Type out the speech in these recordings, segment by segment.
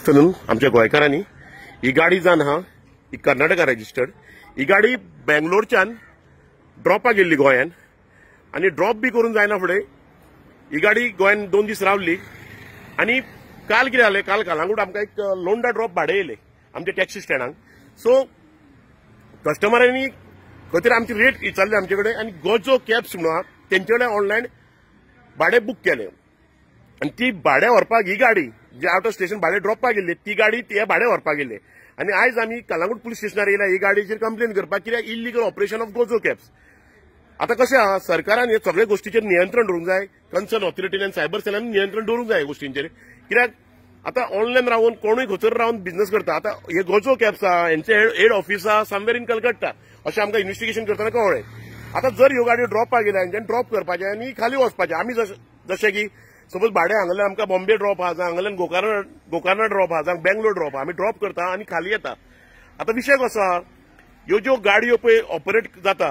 म्हणून आमच्या गोंयकारांनी ही गाडी जावन हा ही कर्नाटका रजिस्टर्ड ही गाडी बेंगलोरच्यान ड्रॉपाक गेल्ली गोंयान आनी ड्रॉप बी करून जायना फुडें ही गाडी गोंयान 2 दीस रावली आनी काल कितें जालें काल कालांगूट आमकां एक लोंडा ड्रॉप भाडें येयलें आमच्या टॅक्सी स्टँडाक सो कस्टमरांनी खंय तरी आमची रेट विचारली आमचे कडेन आनी गोजो कॅब्स म्हणून आहा तेंचे कडेन ऑनलायन भाडें बूक केलें आनी ती भाडें व्हरपाक ही गाडी जे आउट ऑफ स्टेशन भाडें ड्रॉपाक गेल्ली ती गाडी हे भाडें व्हरपाक गेल्ले आनी आयज आमी कालांगूट पुलीस स्टेशनार येयला ही गाडयेचेर कंप्लेन करपाक कित्याक illegal operation of Gojo cabs आता कशें आहा सरकारान हे सगळे गोष्टीचेर नियंत्रण दवरूंक जाय कन्सर्न ऑथॉरिटीन आनी सायबर सेलान नियंत्रण दवरूंक जाय गोष्टींचेर कित्याक आता ऑनलायन रावन कोणूय खंयसर रावन बिझनेस करता आता हे गोजो कॅब्स आहा हेंचे हेड ऑफिस आहा समवेर इन कलकत्ता अशें आमकां इन्व्हेस्टिगेशन करतना कळ्ळें आता जर ह्यो गाडयो ड्रॉपाक गेल्या हेंच्यान ड्रॉप करपाचें आनी खाली वचपाचें आमी जशें की सपोज भाडें हांगाल्यान आमकां बॉम्बे ड्रॉप आहा जावं हांगाल्यान गोकर्णा ड्रॉप आहा जावं बेंगलोर ड्रॉप आहा आमी ड्रॉप करता आनी खाली येता आता विशय कसो आहा ह्यो ज्यो गाडयो पळय ऑपरेट जाता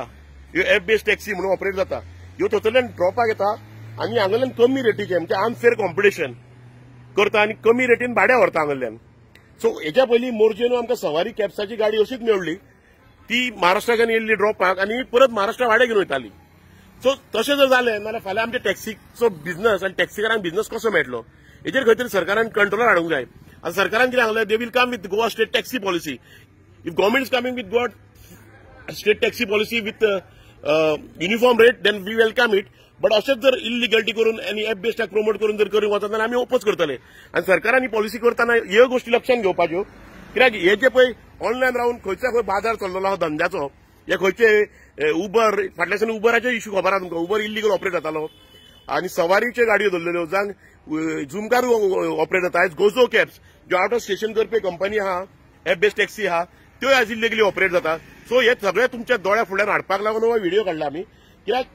ह्यो एप बेस्ड टॅक्सी म्हणून ऑपरेट जाता ह्यो थंयसरल्यान ड्रॉपाक येता आनी हांगाल्यान कमी रेटीचे म्हणजे अनफेअर कॉम्पिटिशन करता आनी कमी रेटीन भाडें व्हरता हांगाल्यान सो हेच्या पयलीं मोर्जेनो आमकां सवारी कॅब्साची गाडी अशीच मेळ्ळी ती महाराष्ट्राच्यान येयल्ली ड्रॉपाक आनी परत महाराष्ट्रा भाडें घेवन वयताली सो तशें जर जालें नाल्यार फाल्यां आमच्या टॅक्सीचो बिझनस आनी टॅक्सीकारांक बिझनस कसो मेळटलो हेचेर खंय तरी सरकारान कंट्रोलार हाडूंक जाय आतां सरकारान कितें सांगलें they will come with Goa state taxi policy if government is coming with Goa state taxi policy with uniform rate then we welcome it but अशेंच जर इलिगॅलिटी करून आनी एप बेस्डाक प्रमोट करून जर करूंक वचत जाल्यार आमी ओपोज करतले आनी सरकारान ही पॉलिसी करतना ह्यो गोश्टी लक्षांत घेवपाच्यो कित्याक हे जे पळय ऑनलायन रावन खंयच्या खंय बाजार चल्लेलो आहा धंद्याचो हे खंयचे उबर फाटल्याच्यान उबराचे इश्यू खबर आहा तुमकां उबर इल्लीगल ऑपरेट जातालो आनी सवारीच्यो गाडयो धरलेल्यो जावं झुमकार ऑपरेट जाता आयज गोजो कॅब्स ज्यो out of station Karpi company आहा एप बेस्ड टॅक्सी आहा त्यो आयज इल्लीगली ऑपरेट जाता सो हे सगळे तुमच्या दोळ्या फुड्यान हाडपाक लागून हो व्हिडिओ काडला आमी कित्याक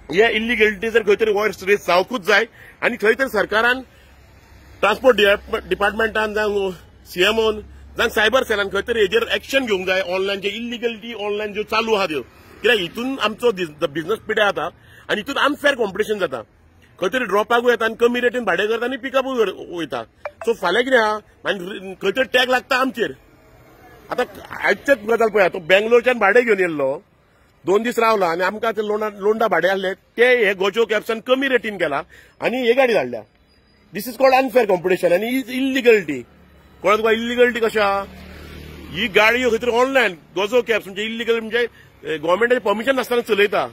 हे इल्लीगॅलिटी जर खंय तरी वॉयस रेस जावंकूच जाय आनी थंय तर सरकारान ट्रान्सपोर्ट डिपार्टमेंटान जावं सीएमओन जावं सायबर सेलान खंय तरी हेजेर एक्शन घेवंक जाय ऑनलायन जे इल्लीगॅलिटी ऑनलायन ज्यो चालू आहा त्यो कित्याक हितून आमचो बिझनस पिड्यार जाता आनी हितून अनफेअर कॉम्पिटिशन जाता खंय तरी ड्रॉपाकूय येता आनी कमी रेटीन भाडें करता आनी पिकअपूय वयता सो फाल्यां कितें आहा आनी खंय तरी टॅग लागता आमचेर आतां आयचेच गजाल पळया तो बेंगलोरच्यान भाडें घेवन येयल्लो 2 दीस रावला आनी आमकां ते लोंडा भाडें आहले ते हे गोजो कॅब्सान कमी रेटीन केला आनी हे गाडी धाडल्या दिस इज कॉल्ड अनफेअर कॉम्पिटिशन आनी इल्लीगॅलिटी कळत तुका इल्लीगॅलिटी कशें आहा ही गाडी खंय तरी ऑनलायन गोजो कॅब्स म्हणजे इल्लीगल म्हणजे गव्हर्मेंटाचें परमिशन नासतना चलयता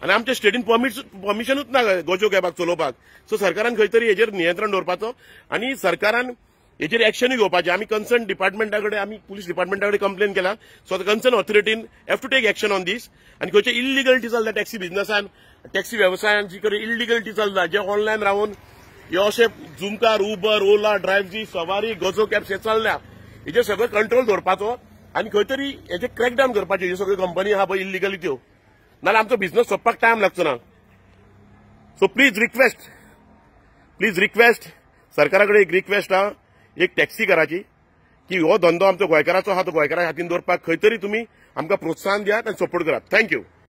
आनी आमच्या स्टेटीन परमिशनूच ना गोजो कॅबाक चलोवपाक सो सरकारान खंय तरी हेजेर नियंत्रण दवरपाचो आनी सरकारान हेजेर एक्शनूय घेवपाचें आमी कन्सर्न डिपार्टमेंटा कडेन आमी पुलीस डिपार्टमेंटा कडेन कंप्लेन केला सो कन्सर्न ऑथॉरिटीन have to take action on this आनी खंयचे इल्लीगॅलिटी चलता टॅक्सी बिझनसान टॅक्सी वेवसायान जी कडेन इल्लीगॅलिटी चलता जे ऑनलायन रावन हे अशे झुमकार उबर ओला ड्रायव्हजी सवारी गोजो कॅब्स हे चल्ल्या हेजेर सगळो कंट्रोल दवरपाचो आनी खंय तरी हेजेर क्रॅकडावन करपाचें ह्यो सगळ्यो कंपनी आहा पळय इल्लीगली त्यो नाल्यार आमचो बिझनस सोंपपाक टायम लागचो ना सो प्लीज रिक्वेस्ट सरकारा कडेन एक रिक्वेस्ट आहा एक टॅक्सी कराची की हो धंदो आमचो गोंयकाराचो आहा तो गोंयकारा हातीन दवरपाक खंय तरी तुमी आमकां प्रोत्साहन दियात आनी सपोर्ट करात थँक्यू